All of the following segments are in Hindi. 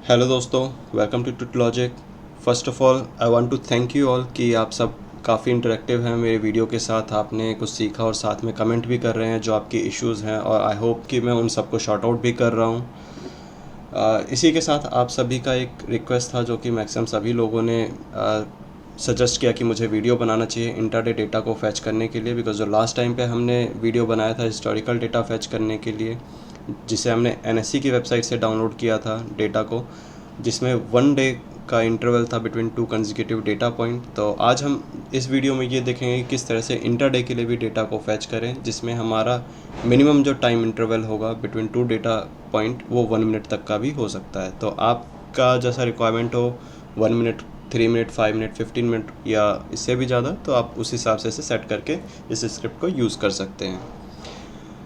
हेलो दोस्तों, welcome to Tutologic. First of all I want to thank you all कि आप सब काफ़ी इंटरेक्टिव हैं मेरे वीडियो के साथ। आपने कुछ सीखा और साथ में कमेंट भी कर रहे हैं जो आपके इश्यूज़ हैं, और आई होप कि मैं उन सबको शॉर्ट आउट भी कर रहा हूँ। इसी के साथ आप सभी का एक रिक्वेस्ट था जो कि मैक्सिमम सभी लोगों ने सजेस्ट किया कि मुझे वीडियो बनाना चाहिए इंट्राडे डेटा को फैच करने के लिए, बिकॉज़ जो लास्ट टाइम पे हमने वीडियो बनाया था हिस्टोरिकल डेटा फैच करने के लिए, जिसे हमने एनएससी की वेबसाइट से डाउनलोड किया था डेटा को, जिसमें 1 डे का इंटरवल था बिटवीन 2 कंसेक्यूटिव डेटा पॉइंट। तो आज हम इस वीडियो में ये देखेंगे कि किस तरह से इंटरडे के लिए भी डेटा को फैच करें, जिसमें हमारा मिनिमम जो टाइम इंटरवल होगा बिटवीन 2 डेटा पॉइंट वो 1 मिनट तक का भी हो सकता है। तो आपका जैसा रिक्वायरमेंट हो, 1 मिनट, 3 मिनट, 5 मिनट, 15 मिनट या इससे भी ज़्यादा, तो आप उस हिसाब से इसे सेट करके इस स्क्रिप्ट को यूज़ कर सकते हैं।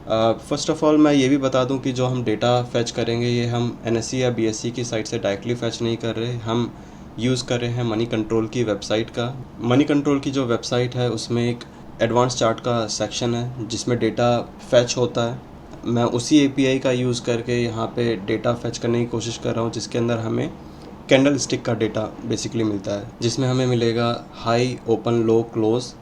फ़र्स्ट ऑफ़ ऑल मैं ये भी बता दूं कि जो हम डेटा फ़ैच करेंगे ये हम एनएससी या बीएससी की साइट से डायरेक्टली फ़ैच नहीं कर रहे, हम यूज़ कर रहे हैं मनी कंट्रोल की वेबसाइट का। मनी कंट्रोल की जो वेबसाइट है उसमें एक एडवांस चार्ट का सेक्शन है जिसमें डेटा फ़ैच होता है। मैं उसी एपीआई का यूज़ करके यहाँ पे डेटा फ़ैच करने की कोशिश कर रहा हूँ, जिसके अंदर हमें कैंडल स्टिक का डेटा बेसिकली मिलता है, जिसमें हमें मिलेगा हाई, ओपन, लो, क्लोज़,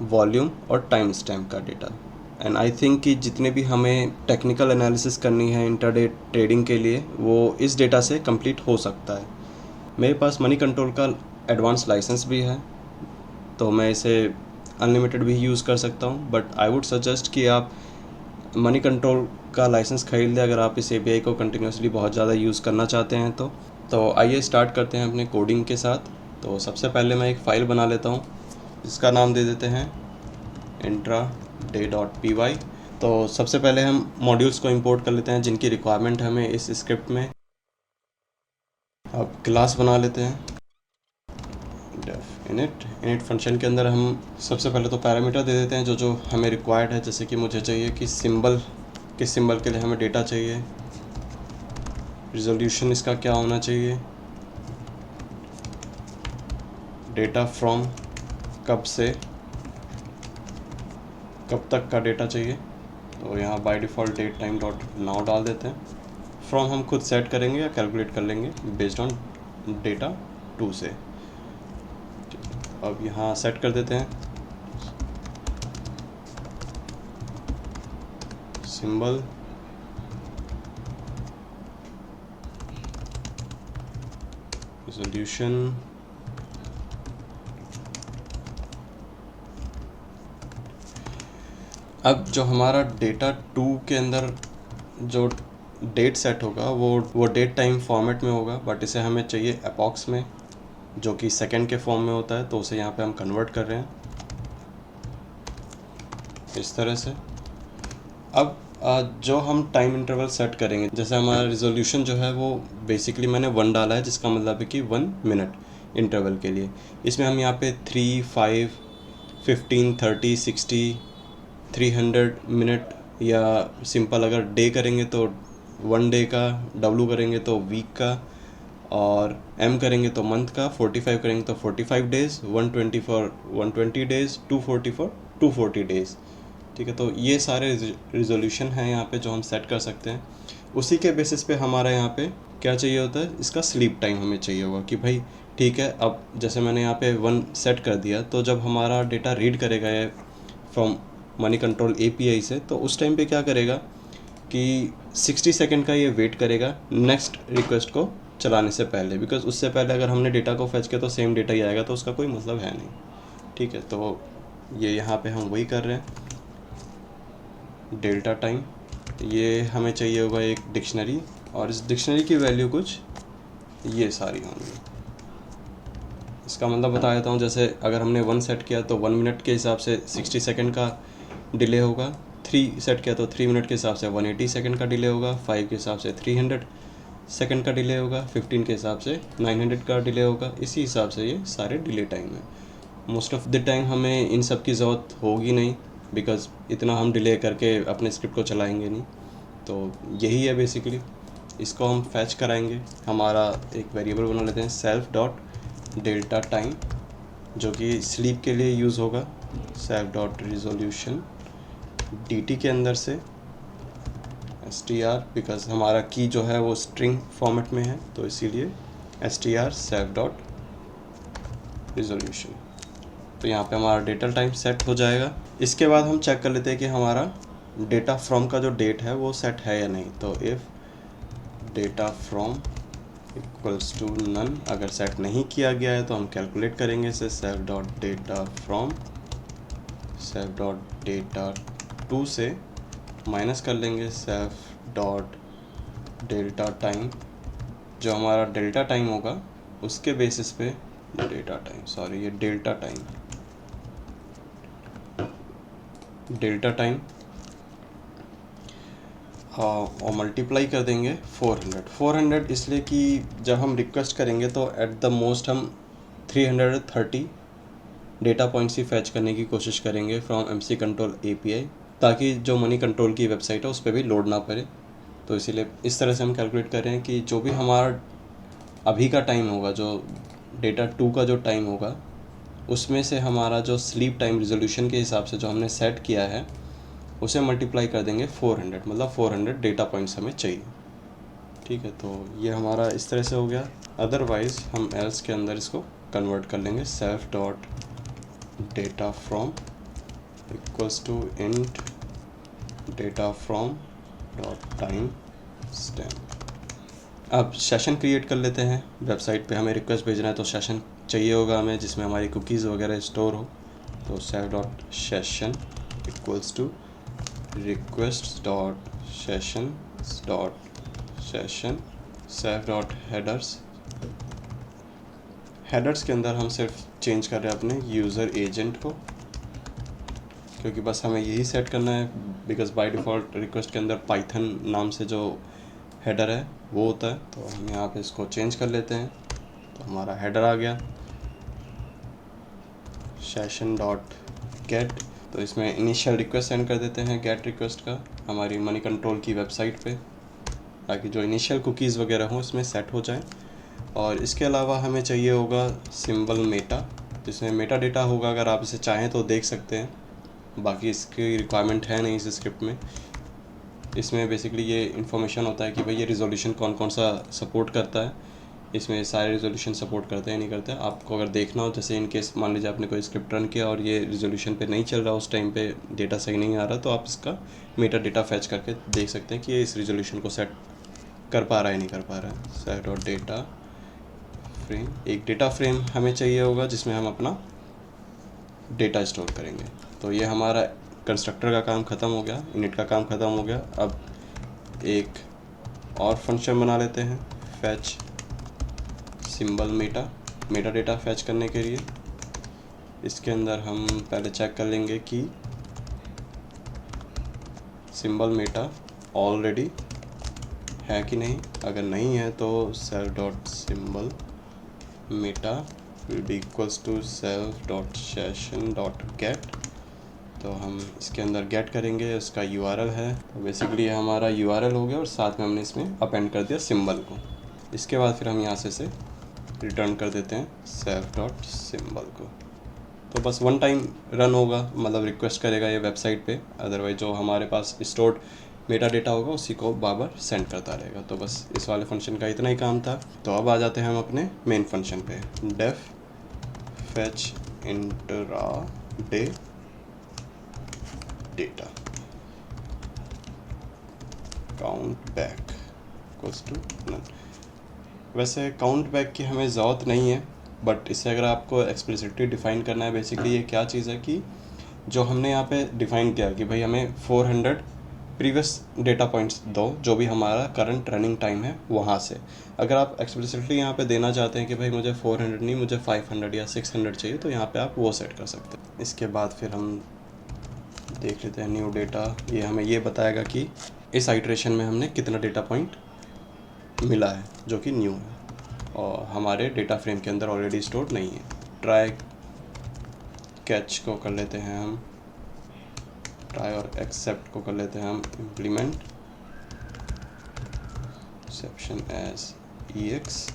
वॉल्यूम और टाइम स्टैम्प का डेटा। एंड आई थिंक कि जितने भी हमें टेक्निकल एनालिसिस करनी है इंट्राडे ट्रेडिंग के लिए, वो इस डेटा से कंप्लीट हो सकता है। मेरे पास मनी कंट्रोल का एडवांस लाइसेंस भी है, तो मैं इसे अनलिमिटेड भी यूज़ कर सकता हूँ, बट आई वुड सजेस्ट कि आप मनी कंट्रोल का लाइसेंस खरीद लें अगर आप इस एपीआई को कंटिन्यूसली बहुत ज़्यादा यूज़ करना चाहते हैं। तो आइए स्टार्ट करते हैं अपने कोडिंग के साथ। तो सबसे पहले मैं एक फ़ाइल बना लेता हूँ जिसका नाम दे देते हैं intraday.py। तो सबसे पहले हम मॉड्यूल्स को इंपोर्ट कर लेते हैं जिनकी रिक्वायरमेंट हमें इस स्क्रिप्ट में। अब क्लास बना लेते हैं डेफ इनिट फंक्शन के अंदर हम सबसे पहले तो पैरामीटर दे देते हैं जो जो हमें रिक्वायर्ड है। जैसे कि मुझे चाहिए कि सिंबल, किस सिंबल के लिए हमें डेटा चाहिए, रिजोल्यूशन इसका क्या होना चाहिए, डेटा फ्रॉम कब से कब तक का डेटा चाहिए। तो यहाँ by default date time dot now डाल देते हैं। फ्रॉम हम खुद सेट करेंगे या कैलकुलेट कर लेंगे बेस्ड ऑन डेटा 2 से। अब यहाँ सेट कर देते हैं सिंबल, रिजोल्यूशन, अब जो हमारा डेटा 2 के अंदर जो डेट सेट होगा वो डेट टाइम फॉर्मेट में होगा, बट इसे हमें चाहिए एपॉक्स में जो कि सेकंड के फॉर्म में होता है। तो उसे यहाँ पे हम कन्वर्ट कर रहे हैं इस तरह से। अब जो हम टाइम इंटरवल सेट करेंगे, जैसे हमारा रिजोल्यूशन जो है वो बेसिकली मैंने 1 डाला है, जिसका मतलब है कि 1 मिनट इंटरवल के लिए। इसमें हम यहाँ पे 3, 5, 15, 30, 60, 300 मिनट, या सिंपल अगर डे करेंगे तो 1 डे का, W करेंगे तो वीक का, और M करेंगे तो मंथ का, 45 करेंगे तो 45 days, 120 for 120 days, 240 for 240 days. ठीक है, तो ये सारे रिजोल्यूशन हैं यहाँ पे जो हम सेट कर सकते हैं। उसी के बेसिस पे हमारा यहाँ पे क्या चाहिए होता है, इसका स्लीप टाइम हमें चाहिए होगा कि भाई ठीक है, अब जैसे मैंने यहाँ पे 1 सेट कर दिया, तो जब हमारा डेटा रीड करेगा ये फ्रॉम मनी कंट्रोल एपीआई से, तो उस टाइम पे क्या करेगा कि 60 सेकंड का ये वेट करेगा नेक्स्ट रिक्वेस्ट को चलाने से पहले, बिकॉज उससे पहले अगर हमने डेटा को फैच किया तो सेम डेटा ही आएगा, तो उसका कोई मतलब है नहीं। ठीक है, तो ये यहाँ पे हम वही कर रहे हैं। डेल्टा टाइम, ये हमें चाहिए होगा एक डिक्शनरी, और इस डिक्शनरी की वैल्यू कुछ ये सारी होंगी। इसका मतलब बता देता हूँ, जैसे अगर हमने 1 सेट किया तो 1 मिनट के हिसाब से 60 सेकंड का डिले होगा, 3 सेट किया तो 3 मिनट के हिसाब से 180 सेकंड का डिले होगा, 5 के हिसाब से 300 सेकंड का डिले होगा, 15 के हिसाब से 900 का डिले होगा। इसी हिसाब से ये सारे डिले टाइम है। मोस्ट ऑफ द टाइम हमें इन सब की ज़रूरत होगी नहीं, बिकॉज़ इतना हम डिले करके अपने स्क्रिप्ट को चलाएंगे नहीं। तो यही है बेसिकली, इसको हम फैच कराएंगे। हमारा एक वेरिएबल बना लेते हैं सेल्फ डॉट डेल्टा टाइम, जो कि स्लीप के लिए यूज़ होगा। सेल्फ डॉट रिजोल्यूशन dt के अंदर से str बिकॉज हमारा की जो है वो स्ट्रिंग फॉर्मेट में है, तो इसीलिए str self डॉट रिजोल्यूशन। तो यहाँ पे हमारा डेटा टाइम सेट हो जाएगा। इसके बाद हम चेक कर लेते हैं कि हमारा डेटा फ्रॉम का जो डेट है वो सेट है या नहीं। तो if data from equals to none, अगर सेट नहीं किया गया है तो हम कैलकुलेट करेंगे इसे self dot data from self dot data to से माइनस कर लेंगे सेल्फ डॉट डेल्टा टाइम। जो हमारा डेल्टा टाइम होगा उसके बेसिस पे डेटा टाइम, सॉरी ये डेल्टा टाइम और मल्टीप्लाई कर देंगे 400 इसलिए कि जब हम रिक्वेस्ट करेंगे तो एट द मोस्ट हम 330 डेटा पॉइंट्स ही फैच करने की कोशिश करेंगे फ्रॉम MC कंट्रोल API, ताकि जो मनी कंट्रोल की वेबसाइट है उस पर भी लोड ना पड़े। तो इसीलिए इस तरह से हम कैलकुलेट कर रहे हैं कि जो भी हमारा अभी का टाइम होगा, जो डेटा 2 का जो टाइम होगा, उसमें से हमारा जो स्लीप टाइम रिजोल्यूशन के हिसाब से जो हमने सेट किया है उसे मल्टीप्लाई कर देंगे 400, मतलब 400 डेटा पॉइंट्स हमें चाहिए। ठीक है, तो ये हमारा इस तरह से हो गया। अदरवाइज़ हम एल्स के अंदर इसको कन्वर्ट कर लेंगे self dot data from equals to int data from dot time stamp. अब सेशन क्रिएट कर लेते हैं। वेबसाइट पे हमें रिक्वेस्ट भेजना है तो सेशन चाहिए होगा हमें जिसमें हमारी कुकीज़ वगैरह स्टोर हो। तो self dot session equals to request dot session self dot headers के अंदर हम सिर्फ चेंज कर रहे हैं अपने यूज़र एजेंट को, क्योंकि बस हमें यही सेट करना है बिकॉज बाय डिफ़ॉल्ट रिक्वेस्ट के अंदर पाइथन नाम से जो हेडर है वो होता है। तो हम यहाँ पे इसको चेंज कर लेते हैं, तो हमारा हेडर आ गया सेशन डॉट गेट। तो इसमें इनिशियल रिक्वेस्ट सेंड कर देते हैं गेट रिक्वेस्ट का हमारी मनी कंट्रोल की वेबसाइट पे, ताकि जो इनिशियल कुकीज़ वगैरह हों इसमें सेट हो जाए। और इसके अलावा हमें चाहिए होगा सिंबल मेटा, जिसमें मेटा डेटा होगा। अगर आप इसे चाहें तो देख सकते हैं, बाकी इसकी रिक्वायरमेंट है नहीं इस स्क्रिप्ट में। इसमें बेसिकली ये इन्फॉर्मेशन होता है कि भाई ये रिजोल्यूशन कौन कौन सा सपोर्ट करता है। इसमें सारे रिजोल्यूशन सपोर्ट करते हैं नहीं करते हैं। आपको अगर देखना हो, जैसे इन केस मान लीजिए आपने कोई स्क्रिप्ट रन किया और ये रिजोल्यूशन पे नहीं चल रहा, उस टाइम पे डेटा सही नहीं आ रहा, तो आप इसका मेटा डेटा फैच करके देख सकते हैं कि ये इस रिजोल्यूशन को सेट कर पा रहा है नहीं कर पा रहा है। सेट और डेटा फ्रेम, एक डेटा फ्रेम हमें चाहिए होगा जिसमें हम अपना डेटा स्टोर करेंगे। तो ये हमारा कंस्ट्रक्टर का काम ख़त्म हो गया, इनिट का काम ख़त्म हो गया। अब एक और फंक्शन बना लेते हैं fetch symbol Meta data fetch करने के लिए। इसके अंदर हम पहले चेक कर लेंगे कि सिंबल मेटा ऑलरेडी है कि नहीं। अगर नहीं है तो self dot symbol meta will be equals to self dot session dot get. तो हम इसके अंदर गेट करेंगे, उसका URL है। तो बेसिकली ये हमारा URL हो गया और साथ में हमने इसमें अपेंड कर दिया सिंबल को। इसके बाद फिर हम यहाँ से रिटर्न कर देते हैं सेल्फ डॉट सिंबल को। तो बस वन टाइम रन होगा, मतलब रिक्वेस्ट करेगा ये वेबसाइट पे। अदरवाइज जो हमारे पास स्टोर्ड मेटा डेटा होगा उसी को बार बार सेंड करता रहेगा। तो बस इस वाले फंक्शन का इतना ही काम था। तो अब आ जाते हैं हम अपने मेन फंक्शन पे, def fetch intraday data count back equals to none. वैसे काउंट बैक की हमें ज़रूरत नहीं है, बट इसे अगर आपको एक्सप्लिसिटली डिफ़ाइन करना है, बेसिकली ये क्या चीज़ है कि जो हमने यहाँ पे डिफ़ाइन किया कि भाई हमें 400 प्रीवियस डेटा पॉइंट्स दो, जो भी हमारा करंट रनिंग टाइम है वहाँ से। अगर आप एक्सप्लिसिटली यहाँ पे देना चाहते हैं कि भाई मुझे 400 नहीं, मुझे 500 या 600 चाहिए, तो यहाँ पे आप वो सेट कर सकते हैं। इसके बाद फिर हम देख लेते हैं न्यू डेटा। ये हमें ये बताएगा कि इस आइट्रेशन में हमने कितना डेटा पॉइंट मिला है जो कि न्यू है और हमारे डेटा फ्रेम के अंदर ऑलरेडी स्टोर्ड नहीं है। ट्राई कैच को कर लेते हैं हम, ट्राई और एक्सेप्ट को कर लेते हैं हम implement exception as EX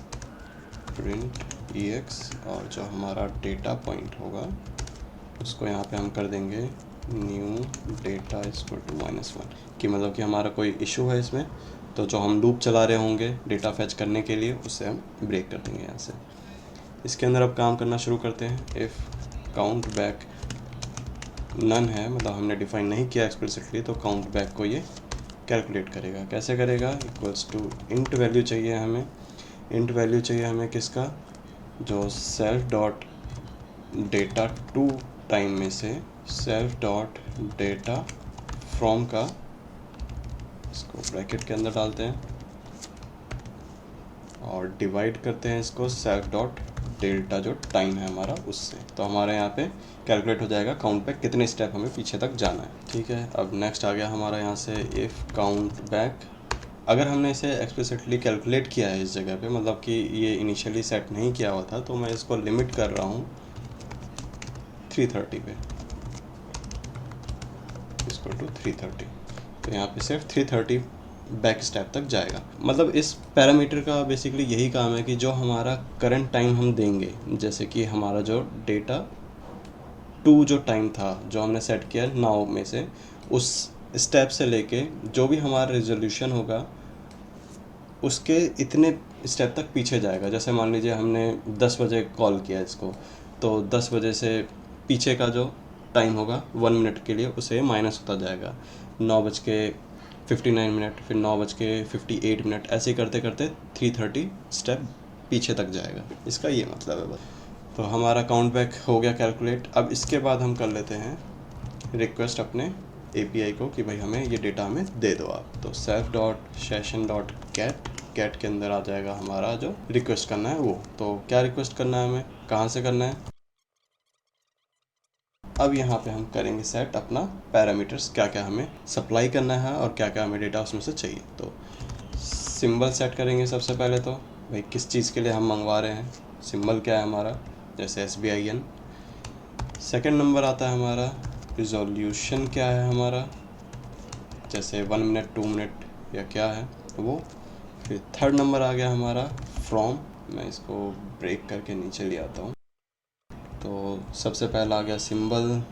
print EX, और जो हमारा डेटा पॉइंट होगा उसको यहाँ पे हम कर देंगे न्यू डेटा इक्वल टू -1 कि मतलब कि हमारा कोई इशू है इसमें, तो जो हम लूप चला रहे होंगे डेटा फैच करने के लिए उसे हम ब्रेक कर देंगे यहाँ से। इसके अंदर अब काम करना शुरू करते हैं। इफ़ काउंट बैक नन है, मतलब हमने डिफाइन नहीं किया एक्सप्लिसिटली, तो काउंट बैक को ये कैलकुलेट करेगा। कैसे करेगा? इक्वल्स टू इंट वैल्यू चाहिए हमें। इंट वैल्यू चाहिए हमें किसका? जो self dot data to time में से सेल्फ डॉट डेटा फ्रॉम का, इसको ब्रैकेट के अंदर डालते हैं और डिवाइड करते हैं इसको सेल्फ डॉट डेल्टा जो टाइम है हमारा उससे। तो हमारे यहाँ पे कैलकुलेट हो जाएगा काउंट बैक कितने स्टेप हमें पीछे तक जाना है। ठीक है, अब नेक्स्ट आ गया हमारा यहाँ से इफ़ काउंट बैक। अगर हमने इसे एक्सप्लिसिटली कैलकुलेट किया है इस जगह पे, मतलब कि ये इनिशियली सेट नहीं किया हुआ था, तो मैं इसको लिमिट कर रहा हूँ 330 पे, इसको टू 330। तो यहाँ पे सिर्फ 330 बैक स्टेप तक जाएगा। मतलब इस पैरामीटर का बेसिकली यही काम है कि जो हमारा करंट टाइम हम देंगे, जैसे कि हमारा जो डेटा टू जो टाइम था जो हमने सेट किया 9 में से, उस स्टेप से लेके जो भी हमारा रेजोल्यूशन होगा उसके इतने स्टेप तक पीछे जाएगा। जैसे मान लीजिए हमने 10 बजे कॉल किया इसको, तो 10 बजे से पीछे का जो टाइम होगा 1 मिनट के लिए उसे माइनस होता जाएगा। 9:59, फिर 9:58, ऐसे ही करते करते 330 स्टेप पीछे तक जाएगा। इसका ये मतलब है बस। तो हमारा काउंट बैक हो गया कैलकुलेट। अब इसके बाद हम कर लेते हैं रिक्वेस्ट अपने API को कि भाई हमें ये डेटा हमें दे दो आप। तो self dot session dot gate के अंदर आ जाएगा हमारा जो रिक्वेस्ट करना है वो। तो क्या रिक्वेस्ट करना है हमें, कहाँ से करना है? अब यहाँ पे हम करेंगे सेट अपना पैरामीटर्स, क्या क्या हमें सप्लाई करना है और क्या क्या हमें डेटा उसमें से चाहिए। तो सिंबल सेट करेंगे सबसे पहले। तो भाई किस चीज़ के लिए हम मंगवा रहे हैं, सिंबल क्या है हमारा, जैसे SBIN। सेकंड नंबर आता है हमारा रिजोल्यूशन क्या है हमारा, जैसे 1 मिनट 2 मिनट या क्या है वो। फिर थर्ड नंबर आ गया हमारा फ्रॉम। मैं इसको ब्रेक करके नीचे ले आता हूँ। तो सबसे पहला आ गया symbol,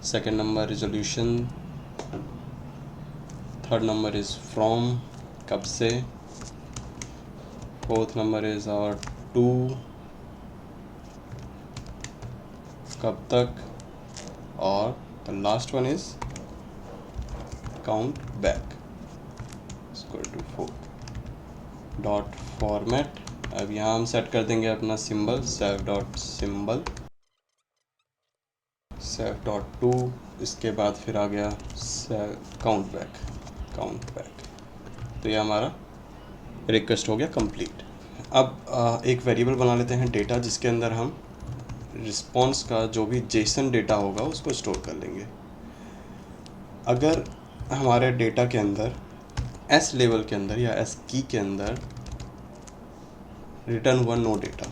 second number resolution, third number is from कब से, fourth number is our to कब तक, और the last one is count back equal to 4 dot format. अब यहाँ हम सेट कर देंगे अपना symbol, self dot symbol self dot to. इसके बाद फिर आ गया काउंट बैक। तो ये हमारा रिक्वेस्ट हो गया कंप्लीट। अब एक वेरिएबल बना लेते हैं डेटा, जिसके अंदर हम रिस्पॉन्स का जो भी जेसन डेटा होगा उसको स्टोर कर लेंगे। अगर हमारे डेटा के अंदर S लेवल के अंदर या S की के अंदर रिटर्न हुआ नो डेटा,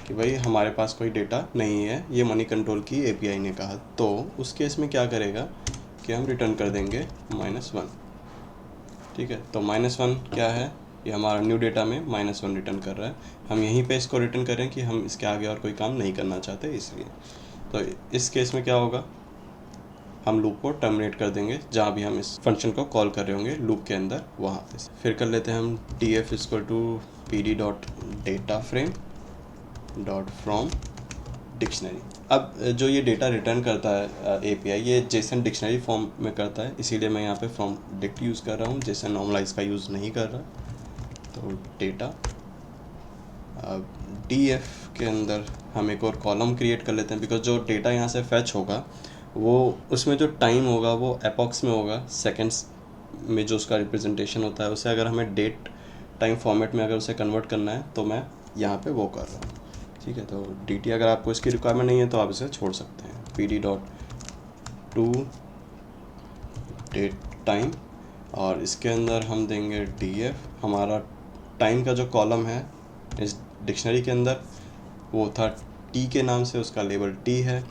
कि भाई हमारे पास कोई डेटा नहीं है, ये मनी कंट्रोल की API ने कहा, तो उस केस में क्या करेगा कि हम रिटर्न कर देंगे -1। ठीक है, तो -1 क्या है, ये हमारा न्यू डेटा में -1 रिटर्न कर रहा है। हम यहीं पे इसको रिटर्न करें कि हम इसके आगे और कोई काम नहीं करना चाहते इसलिए। तो इस केस में क्या होगा, हम लूप को टर्मिनेट कर देंगे जहाँ भी हम इस फंक्शन को कॉल कर रहे होंगे लूप के अंदर, वहाँ पे। फिर कर लेते हैं हम TF equal to PD dot data frame dot from dictionary. अब जो ये डेटा रिटर्न करता है API, ये जेसन डिक्शनरी फॉर्म में करता है, इसीलिए मैं यहाँ पे फ्रॉम डिक्ट यूज़ कर रहा हूँ, जेसन नॉर्मलाइज का यूज़ नहीं कर रहा। तो डेटा DF के अंदर हम एक और कॉलम क्रिएट कर लेते हैं, बिकॉज जो डेटा यहाँ से फैच होगा वो उसमें जो टाइम होगा वो एपॉक्स में होगा, सेकेंड्स में जो उसका रिप्रेजेंटेशन होता है, उसे अगर हमें डेट टाइम फॉर्मेट में अगर उसे कन्वर्ट करना है तो मैं यहाँ पे वो कर रहा हूँ। ठीक है, तो DT अगर आपको इसकी रिक्वायरमेंट नहीं है तो आप इसे छोड़ सकते हैं। PD dot to date time, और इसके अंदर हम देंगे DF। हमारा टाइम का जो कॉलम है इस डिक्शनरी के अंदर वो था T के नाम से, उसका लेबल T है।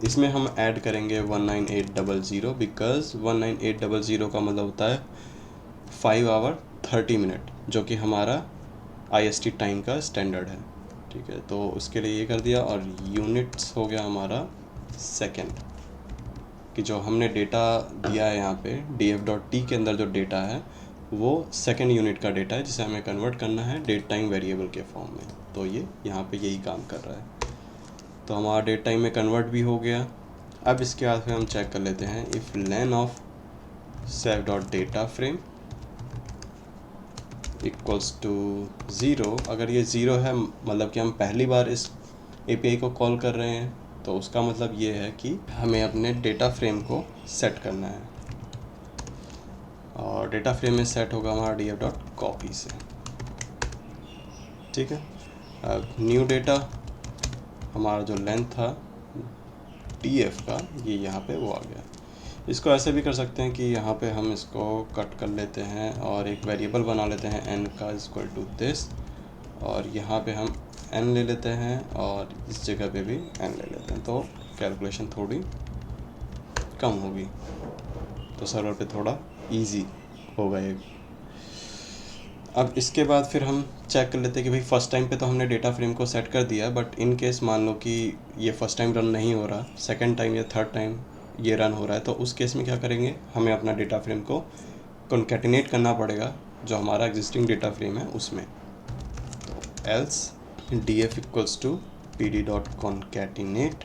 इसमें हम ऐड करेंगे 19800, बिकॉज 19800 का मतलब होता है 5 आवर 30 मिनट, जो कि हमारा IST टाइम का स्टैंडर्ड है। ठीक है, तो उसके लिए ये कर दिया। और यूनिट्स हो गया हमारा सेकेंड। कि जो हमने डेटा दिया है यहाँ पे df.t के अंदर जो डेटा है वो सेकेंड यूनिट का डेटा है जिसे हमें कन्वर्ट करना है डेट टाइम वेरिएबल के फॉर्म में। तो ये यहाँ पे यही काम कर रहा है। तो हमारा डेट टाइम में कन्वर्ट भी हो गया। अब इसके बाद फिर हम चेक कर लेते हैं if len of self.data_frame equals to zero. अगर ये ज़ीरो है मतलब कि हम पहली बार इस API को कॉल कर रहे हैं, तो उसका मतलब ये है कि हमें अपने डेटा फ्रेम को सेट करना है, और डेटा फ्रेम में सेट होगा हमारा df.copy से। ठीक है, अब न्यू डेटा हमारा जो लेंथ था df का, ये यहाँ पे वो आ गया। इसको ऐसे भी कर सकते हैं कि यहाँ पे हम इसको कट कर लेते हैं और एक वेरिएबल बना लेते हैं n का इक्वल टू दिस, और यहाँ पे हम n ले लेते हैं और इस जगह पे भी n ले लेते हैं, तो कैलकुलेशन थोड़ी कम होगी, तो सर्वर पे थोड़ा इजी होगा ये। अब इसके बाद फिर हम चेक कर लेते हैं कि भाई फर्स्ट टाइम पे तो हमने डेटा फ्रेम को सेट कर दिया, बट इन केस मान लो कि ये फर्स्ट टाइम रन नहीं हो रहा, सेकंड टाइम या थर्ड टाइम ये रन हो रहा है, तो उस केस में क्या करेंगे, हमें अपना डेटा फ्रेम को कॉन्कैटिनेट करना पड़ेगा जो हमारा एग्जिस्टिंग डेटा फ्रेम है उसमें। तो else df equals to pd.concatenate,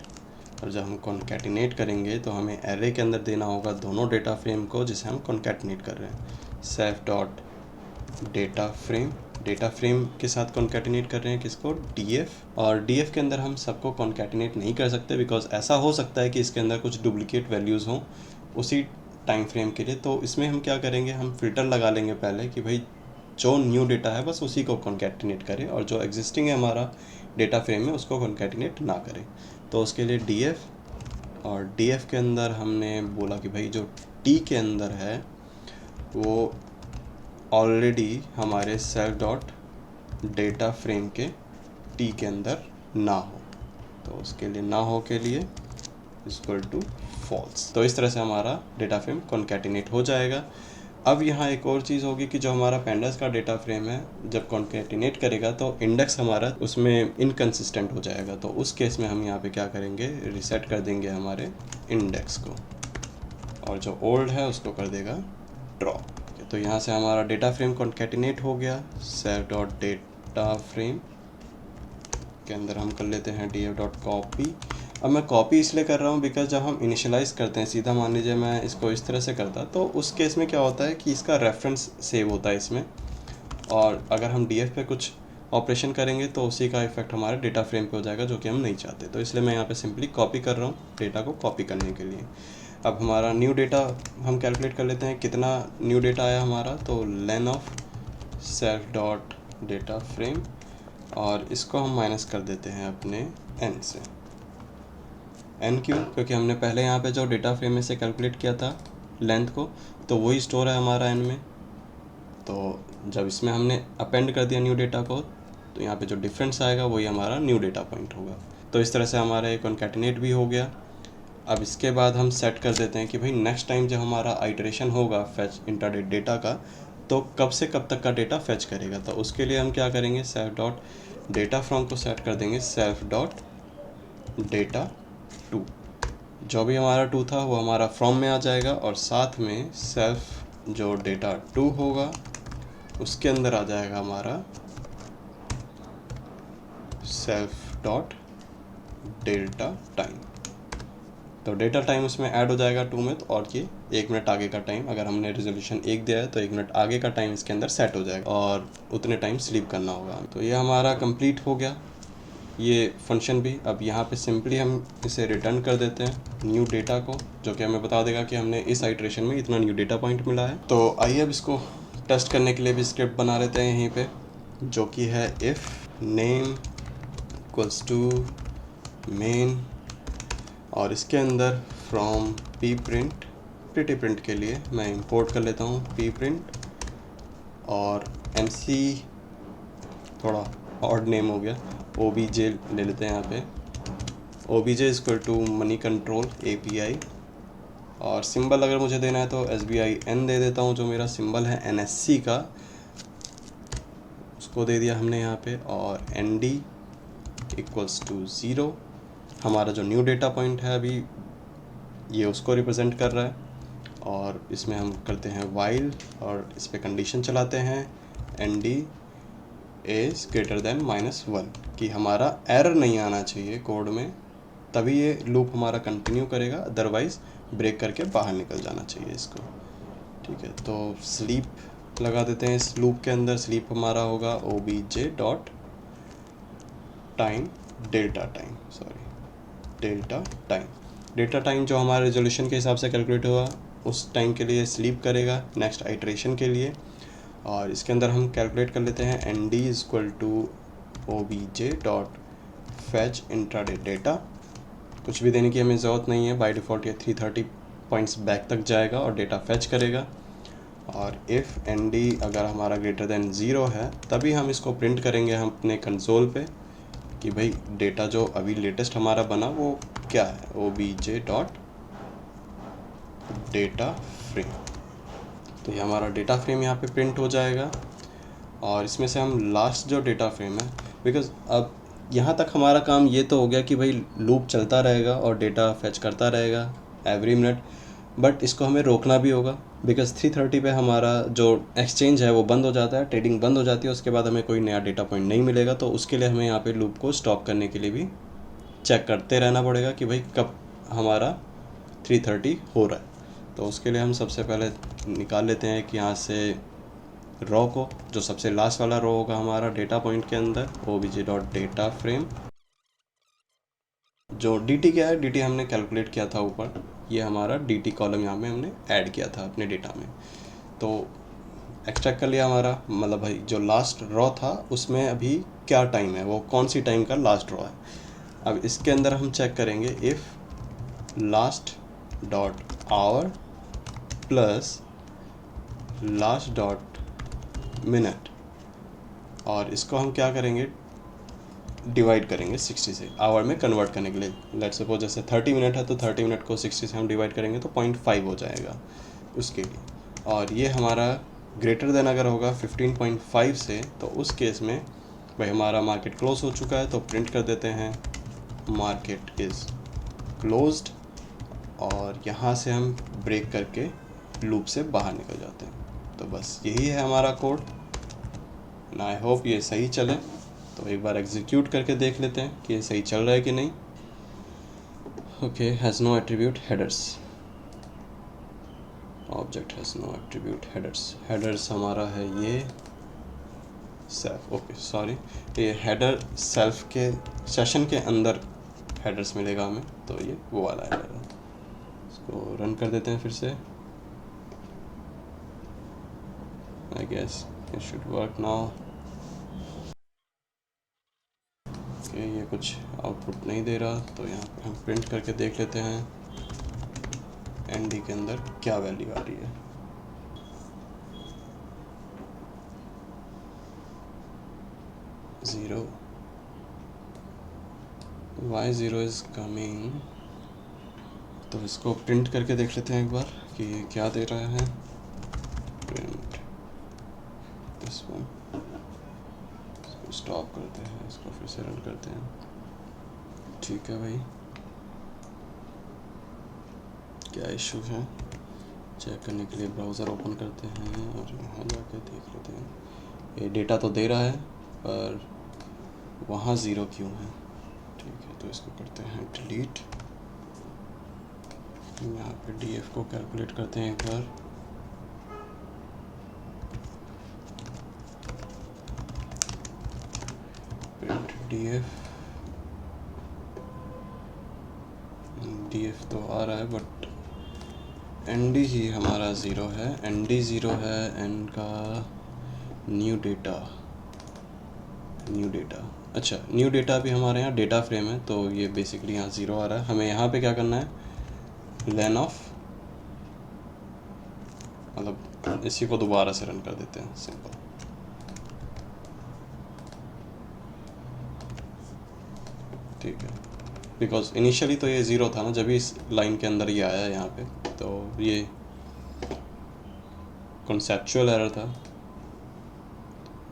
और जब हम कॉन्कैटिनेट करेंगे तो हमें एरे के अंदर देना होगा दोनों डेटा फ्रेम को जिसे हम कॉन्कैटिनेट कर रहे हैं। self.data_frame, डेटा फ्रेम के साथ कॉन्कैटिनेट कर रहे हैं किसको, df, और df के अंदर हम सबको कॉन्कैटिनेट नहीं कर सकते बिकॉज ऐसा हो सकता है कि इसके अंदर कुछ डुप्लीकेट वैल्यूज़ हों उसी टाइम फ्रेम के लिए। तो इसमें हम क्या करेंगे, हम फ़िल्टर लगा लेंगे पहले कि भाई जो न्यू डेटा है बस उसी को कॉन्कैटिनेट करें, और जो एग्जिस्टिंग है हमारा डेटा फ्रेम में उसको कॉन्कैटिनेट ना करें। तो उसके लिए df, और df के अंदर हमने बोला कि भाई जो t के अंदर है वो ऑलरेडी हमारे self.data फ्रेम के t के अंदर ना हो, तो उसके लिए ना हो के लिए इक्वल टू फॉल्स। तो इस तरह से हमारा डेटा फ्रेम कॉन्कैटिनेट हो जाएगा। अब यहाँ एक और चीज़ होगी कि जो हमारा पेंडस का डेटा फ्रेम है जब कॉन्कैटिनेट करेगा तो इंडेक्स हमारा उसमें इनकंसिस्टेंट हो जाएगा, तो उस केस में हम यहाँ पे क्या करेंगे, रिसेट कर देंगे हमारे इंडेक्स को, और जो ओल्ड है उसको कर देगा ड्रॉप। तो यहाँ से हमारा डेटा फ्रेम कॉन्कैटिनेट हो गया। self.data_frame के अंदर हम कर लेते हैं df.copy। अब मैं कॉपी इसलिए कर रहा हूँ बिकॉज जब हम इनिशियलाइज़ करते हैं, सीधा मान लीजिए मैं इसको इस तरह से करता, तो उस केस में क्या होता है कि इसका रेफरेंस सेव होता है इसमें, और अगर हम df पे कुछ ऑपरेशन करेंगे तो उसी का इफेक्ट हमारे डेटा फ्रेम पे हो जाएगा जो कि हम नहीं चाहते। तो इसलिए मैं यहाँ पे सिंपली कॉपी कर रहा हूँ डेटा को कॉपी करने के लिए। अब हमारा न्यू डेटा हम कैलकुलेट कर लेते हैं, कितना न्यू डेटा आया हमारा, तो लेन ऑफ self.data_frame, और इसको हम माइनस कर देते हैं अपने n से। n क्यों, क्योंकि हमने पहले यहाँ पे जो डेटा फ्रेम में से कैलकुलेट किया था लेंथ को, तो वही स्टोर है हमारा n में। तो जब इसमें हमने अपेंड कर दिया न्यू डेटा को, तो यहाँ पे जो डिफरेंस आएगा वही हमारा न्यू डेटा पॉइंट होगा। तो इस तरह से हमारा एक कॉन्कैटिनेट भी हो गया। अब इसके बाद हम सेट कर देते हैं कि भाई नेक्स्ट टाइम जब हमारा आइटरेशन होगा फेच इंटरडेट डेटा का, तो कब से कब तक का डेटा फेच करेगा। तो उसके लिए हम क्या करेंगे, self.data_from को सेट कर देंगे self.data_to। जो भी हमारा टू था वो हमारा फ्रॉम में आ जाएगा, और साथ में सेल्फ जो डेटा टू होगा उसके अंदर आ जाएगा हमारा self.delta टाइम। तो डेटा टाइम उसमें ऐड हो जाएगा 2 में, और ये 1 मिनट आगे का टाइम, अगर हमने रेजोल्यूशन 1 दिया है तो 1 मिनट आगे का टाइम इसके अंदर सेट हो जाएगा, और उतने टाइम स्लीप करना होगा। तो ये हमारा कंप्लीट हो गया ये फंक्शन भी। अब यहाँ पे सिंपली हम इसे रिटर्न कर देते हैं न्यू डेटा को, जो कि हमें बता देगा कि हमने इस आइट्रेशन में इतना न्यू डेटा पॉइंट मिला है। तो आइए अब इसको टेस्ट करने के लिए भी स्क्रिप्ट बना लेते हैं यहीं पे, जो कि है if name equals to main, और इसके अंदर from pprint, print pretty के लिए मैं इंपोर्ट कर लेता हूँ पी प्रिंट, और mc थोड़ा ऑड नेम हो गया, obj ले लेते हैं यहाँ पे, obj equal to money control API, और सिंबल अगर मुझे देना है तो SBIN दे देता हूँ, जो मेरा सिंबल है NSC का उसको दे दिया हमने यहाँ पे, और ND इक्वल्स टू 0। हमारा जो न्यू डेटा पॉइंट है अभी ये उसको रिप्रेजेंट कर रहा है। और इसमें हम करते हैं वाइल और इस पर कंडीशन चलाते हैं n d is greater than -1 कि हमारा एरर नहीं आना चाहिए कोड में, तभी ये लूप हमारा कंटिन्यू करेगा, अदरवाइज़ ब्रेक करके बाहर निकल जाना चाहिए इसको। ठीक है, तो स्लीप लगा देते हैं इस लूप के अंदर। स्लीप हमारा होगा obj.time delta time. Data time जो हमारे रेजोल्यूशन के हिसाब से कैलकुलेट हुआ उस टाइम के लिए स्लीप करेगा नेक्स्ट आइट्रेशन के लिए। और इसके अंदर हम कैलकुलेट कर लेते हैं n d is equal to obj.fetch intraday data. कुछ भी देने की हमें ज़रूरत नहीं है, बाय डिफ़ॉल्ट ये 330 पॉइंट्स बैक तक जाएगा और डेटा फैच करेगा। और इफ़ एन डी अगर हमारा ग्रेटर देन 0 है तभी हम इसको प्रिंट करेंगे हम अपने कंसोल पे कि भाई डेटा जो अभी लेटेस्ट हमारा बना वो क्या है, obj.data फ्रेम। तो ये हमारा डेटा फ्रेम यहाँ पे प्रिंट हो जाएगा। और इसमें से हम लास्ट जो डेटा फ्रेम है, बिकॉज़ अब यहाँ तक हमारा काम ये तो हो गया कि भाई लूप चलता रहेगा और डेटा फैच करता रहेगा एवरी मिनट, बट इसको हमें रोकना भी होगा बिकॉज़ 330 पे हमारा जो एक्सचेंज है वो बंद हो जाता है, ट्रेडिंग बंद हो जाती है, उसके बाद हमें कोई नया डेटा पॉइंट नहीं मिलेगा। तो उसके लिए हमें यहाँ पे लूप को स्टॉप करने के लिए भी चेक करते रहना पड़ेगा कि भाई कब हमारा 330 हो रहा है। तो उसके लिए हम सबसे पहले निकाल लेते हैं कि यहाँ से रो को, जो सबसे लास्ट वाला रो होगा हमारा डेटा पॉइंट के अंदर, obj.data फ्रेम। जो dt क्या है, dt हमने कैलकुलेट किया था ऊपर, ये हमारा dt कॉलम यहाँ में हमने ऐड किया था अपने डेटा में। तो एक्सट्रैक्ट कर लिया हमारा, मतलब भाई जो लास्ट रो था उसमें अभी क्या टाइम है, वो कौन सी टाइम का लास्ट रो है। अब इसके अंदर हम चेक करेंगे if last dot hour plus last dot minute, और इसको हम क्या करेंगे, डिवाइड करेंगे 60 से आवर में कन्वर्ट करने के लिए। लेट सपोज जैसे 30 मिनट है तो 30 मिनट को 60 से हम डिवाइड करेंगे तो 0.5 हो जाएगा उसके लिए। और ये हमारा ग्रेटर देन अगर होगा 15.5 से, तो उस केस में भाई हमारा मार्केट क्लोज हो चुका है, तो प्रिंट कर देते हैं मार्केट इज़ क्लोज्ड, और यहाँ से हम ब्रेक करके लूप से बाहर निकल जाते हैं। तो बस यही है हमारा कोड, एंड आई होप ये सही चले। तो एक बार एग्जीक्यूट करके देख लेते हैं कि ये सही चल रहा है कि नहीं। Okay, has no attribute headers, object has no attribute headers. Headers हमारा है ये सेल्फ, ओके सॉरी, ये हेडर सेल्फ के सेशन के अंदर हेडर्स मिलेगा हमें, तो ये वो वाला हेडर है। इसको रन कर देते हैं फिर से। I guess it should work now. ये कुछ आउटपुट नहीं दे रहा, तो यहाँ पे हम प्रिंट करके देख लेते हैं एन डी के अंदर क्या वैल्यू आ रही है। Zero, why zero is coming. तो इसको प्रिंट करके देख लेते हैं एक बार कि ये क्या दे रहा है। प्रिंट दिस वन, इसको स्टॉप करते हैं, इसको फिर से रन करते हैं। ठीक है भाई, क्या इशू है चेक करने के लिए ब्राउज़र ओपन करते हैं और यहाँ जाकर देख लेते हैं। ये डेटा तो दे रहा है पर वहाँ ज़ीरो क्यों है। ठीक है, तो इसको करते हैं डिलीट। यहाँ पे df को कैलकुलेट करते हैं एक बार। प्रिंट df तो आ रहा है बट nd ही हमारा ज़ीरो है, nd ज़ीरो है, n का न्यू डेटा। अच्छा, न्यू डेटा भी हमारे यहाँ डेटा फ्रेम है, तो ये बेसिकली यहाँ ज़ीरो आ रहा है। हमें यहाँ पे क्या करना है, लेन ऑफ, मतलब इसी को दोबारा से रन कर देते हैं, सिंपल। ठीक है, बिकॉज इनिशियली तो ये ज़ीरो था ना जब इस लाइन के अंदर ये आया है यहाँ पे, तो ये कॉन्सेप्चुअल एरर था।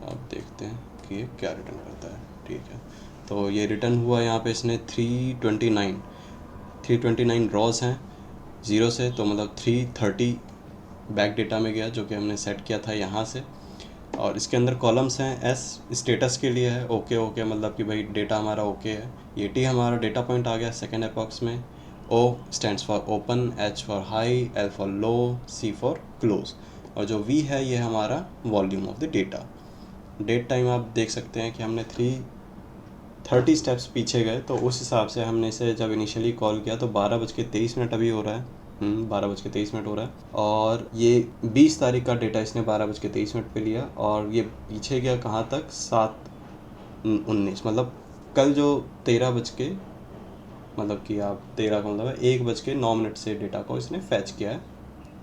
अब देखते हैं कि ये क्या रिटर्न करता है। ठीक है, तो ये रिटर्न हुआ यहाँ पे इसने 329 रॉज हैं 0 से, तो मतलब 330 बैक डेटा में गया जो कि हमने सेट किया था यहाँ से। और इसके अंदर कॉलम्स हैं, एस स्टेटस के लिए है, ओके ओके मतलब कि भाई डेटा हमारा ओके है। ये टी हमारा डेटा पॉइंट आ गया सेकेंड एपॉक्स में। O stands for open, H for high, L for low, C for close, और जो वी है ये हमारा volume of the data. Date time आप देख सकते हैं कि हमने 330 स्टेप्स पीछे गए, तो उस हिसाब से हमने इसे जब इनिशियली कॉल किया तो 12:23 अभी हो रहा है। 12:23 हो रहा है, और ये 20 तारीख का डेटा इसने 12:23 पे लिया, और ये पीछे गया कहाँ तक, 7:19, मतलब कल जो 13 बज के, मतलब कि आप 13 का मतलब है 1:09 से डेटा को इसने फैच किया है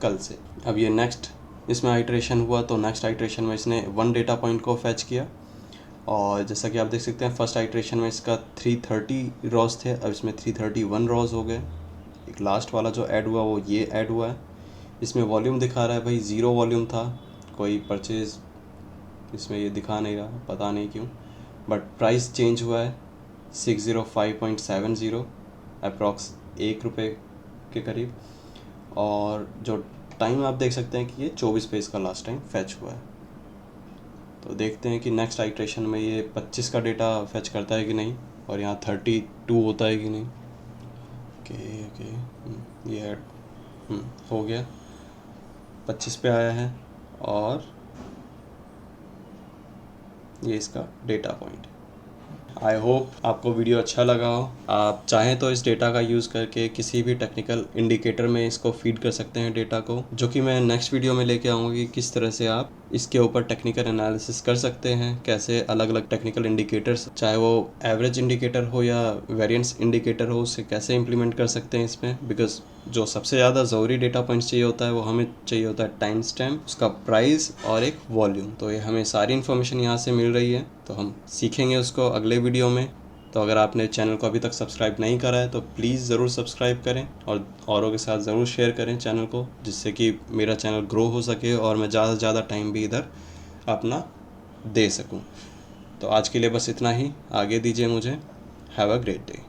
कल से। अब ये नेक्स्ट इसमें आइट्रेशन हुआ, तो नेक्स्ट आइट्रेशन में इसने 1 डेटा पॉइंट को फैच किया, और जैसा कि आप देख सकते हैं फर्स्ट आइट्रेशन में इसका 330 रॉज थे, अब इसमें 331 रॉज हो गए। एक लास्ट वाला जो ऐड हुआ वो ये ऐड हुआ है। इसमें वॉल्यूम दिखा रहा है भाई 0 वॉल्यूम था, कोई परचेज़ इसमें ये दिखा नहीं रहा, पता नहीं क्यों, बट प्राइस चेंज हुआ है 605.70 अप्रॉक्स ₹1 के करीब। और जो टाइम आप देख सकते हैं कि ये 24 पे इसका लास्ट टाइम फैच हुआ है। तो देखते हैं कि नेक्स्ट आइट्रेशन में ये 25 का डेटा फैच करता है कि नहीं, और यहाँ 32 होता है कि नहीं। ओके ओके, ये हो गया, 25 पे आया है, और ये इसका डेटा पॉइंट। आई होप आपको वीडियो अच्छा लगा हो। आप चाहें तो इस डेटा का यूज़ करके किसी भी टेक्निकल इंडिकेटर में इसको फीड कर सकते हैं डेटा को, जो कि मैं नेक्स्ट वीडियो में लेके आऊँगा कि किस तरह से आप इसके ऊपर टेक्निकल एनालिसिस कर सकते हैं, कैसे अलग अलग टेक्निकल इंडिकेटर्स, चाहे वो एवरेज इंडिकेटर हो या वेरिएंस इंडिकेटर हो, उसे कैसे इंप्लीमेंट कर सकते हैं इसमें। बिकॉज जो सबसे ज़्यादा ज़रूरी डेटा पॉइंट्स चाहिए होता है वो हमें चाहिए होता है टाइम स्टैम्प, उसका प्राइस और एक वॉल्यूम। तो ये हमें सारी इन्फॉर्मेशन यहाँ से मिल रही है, तो हम सीखेंगे उसको अगले वीडियो में। तो अगर आपने चैनल को अभी तक सब्सक्राइब नहीं करा है तो प्लीज़ ज़रूर सब्सक्राइब करें, और औरों के साथ ज़रूर शेयर करें चैनल को, जिससे कि मेरा चैनल ग्रो हो सके और मैं ज़्यादा से ज़्यादा टाइम भी इधर अपना दे सकूं। तो आज के लिए बस इतना ही, आगे दीजिए मुझे। Have a great day.